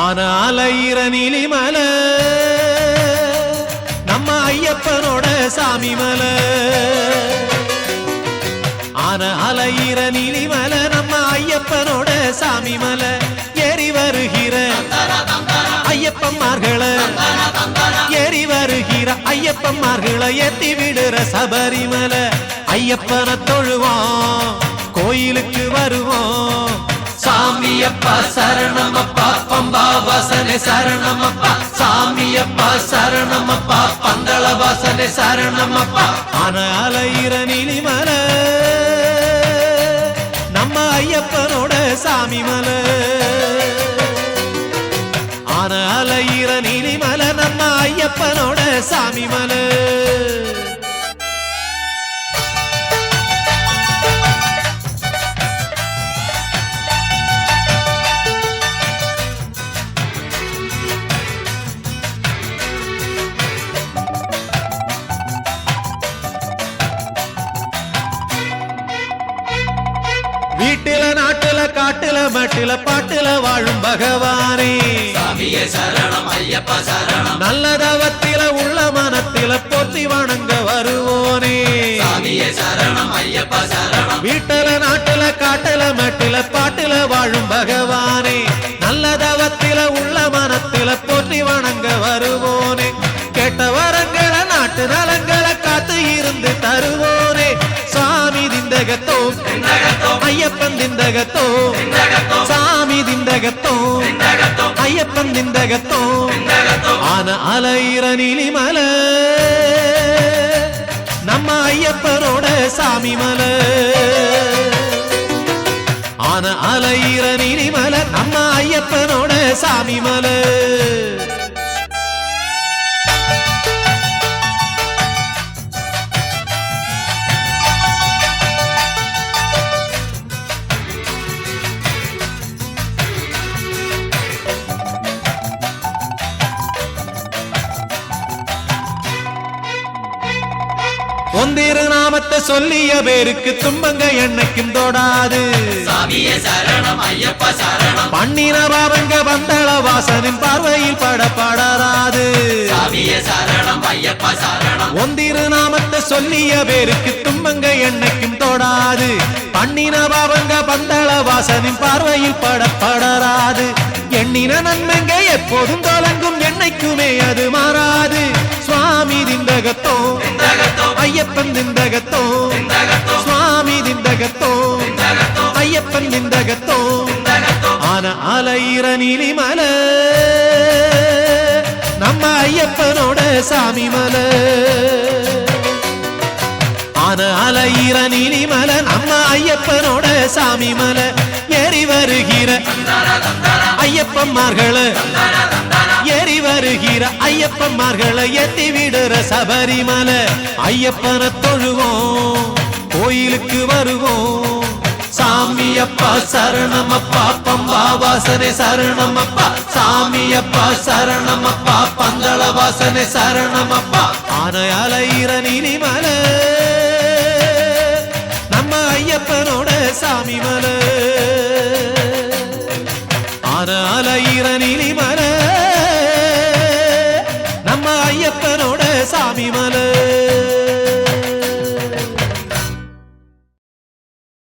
ஆன அலையிற நீலிமலை நம்ம ஐயப்பனோட சாமி மலை. ஆன அலையிற நீலிமலை நம்ம ஐயப்பனோட சாமி மலை. ஏறி வருகிற ஐயப்பன்மார்களை ஏறி வருகிற ஐயப்பன்மார்களை ஏத்தி விடுற சபரிமலை. ஐயப்பனை தொழுவோம் கோயிலுக்கு வருவோம். சாமியப்பா சரணமப்பா பம்பா வாசனே சரணமப்பா. சாமியப்பா சரணமப்பா பந்தள வாசனே சரணமப்பா. ஆன அலையிற நீலிமலை நம்ம ஐயப்பனோட சாமி மலை. ஆன அலையிற நீலிமலை நம்ம ஐயப்பனோட சாமி மலை. வீட்டில நாட்டுல காட்டுல மட்டில பாட்டுல வாழும் பகவானே சாமியே சரணம் ஐயப்பா சரணம். நல்ல தவத்தில உள்ள மனத்தில போற்றி வணங்க வருவோனே சாமியே சரணம் ஐயப்பா சரணம். வீட்டில நாட்டுல காட்டுல மட்டில பாட்டுல வாழும் பகவானே நல்ல தவத்தில உள்ள மனத்தில போற்றி வணங்க வருவோனே. கேட்ட வரங்களை நாட்டு நலங்களை காத்து இருந்து தருவோனே. சாமி திந்தகத்தோ ஐயப்பன் திந்தகத்தோ. சாமி திந்தகத்தோ ஐயப்பன் திந்தகத்தோ. ஆன அலையிற நீலிமலை நம்ம ஐயப்பனோட சாமி மலை. ஆன அலையிற நீலிமலை நம்ம ஐயப்பனோட சாமி மலை. ஒந்திரு நாமத்தை சொல்லிய பேருக்கு துன்பங்க என்னைக்கும் தொடாது. சாமியே சரணம் ஐயப்பா சரணம். பண்ணின பாவங்க பந்தள வாசனின் பார்வையில் படப்படாது. சாமியே சரணம் ஐயப்பா சரணம். ஒந்திரு நாமத்தை சொல்லிய பேருக்கு துன்பங்க என்னைக்கும் தொடாது. பண்ணின பாவங்க பந்தள வாசனின் பார்வையில் படப்படாது. எண்ணின நன்மைங்க எப்போதும் தொடங்கும் என்னைக்குமே அது மாறாது. சுவாமி திந்தகத்தோ ஐயப்பன் திந்தகத்தோ. சுவாமி திந்தகத்தோ ஐயப்பன் திந்தகத்தோ. ஆன அலையிற நீலிமலை நம்ம ஐயப்பனோட சாமி மலை. ஆன அலையிற நீலிமலை நம்ம ஐயப்பனோட சாமி மலை. ஏறி வருகிற ஐயப்பன்மார்களை ஏறி வருகிற ஐயப்பன்மார்களை ஏத்தி விடுற சபரிமலை. ஐயப்பனை தொழுவோம் கோயிலுக்கு வருவோம். சாமியப்பா சரணமப்பா பம்பா வாசனே சரணமப்பா. சாமியப்பா சரணமப்பா பந்தள வாசனே சரணமப்பா. ஆன அலையிற நீலிமலை நம்ம ஐயப்பனோட சாமி மலை. ஆன அலையிற நீலிமலை நம்ம ஐயப்பனோட சாமி மலை.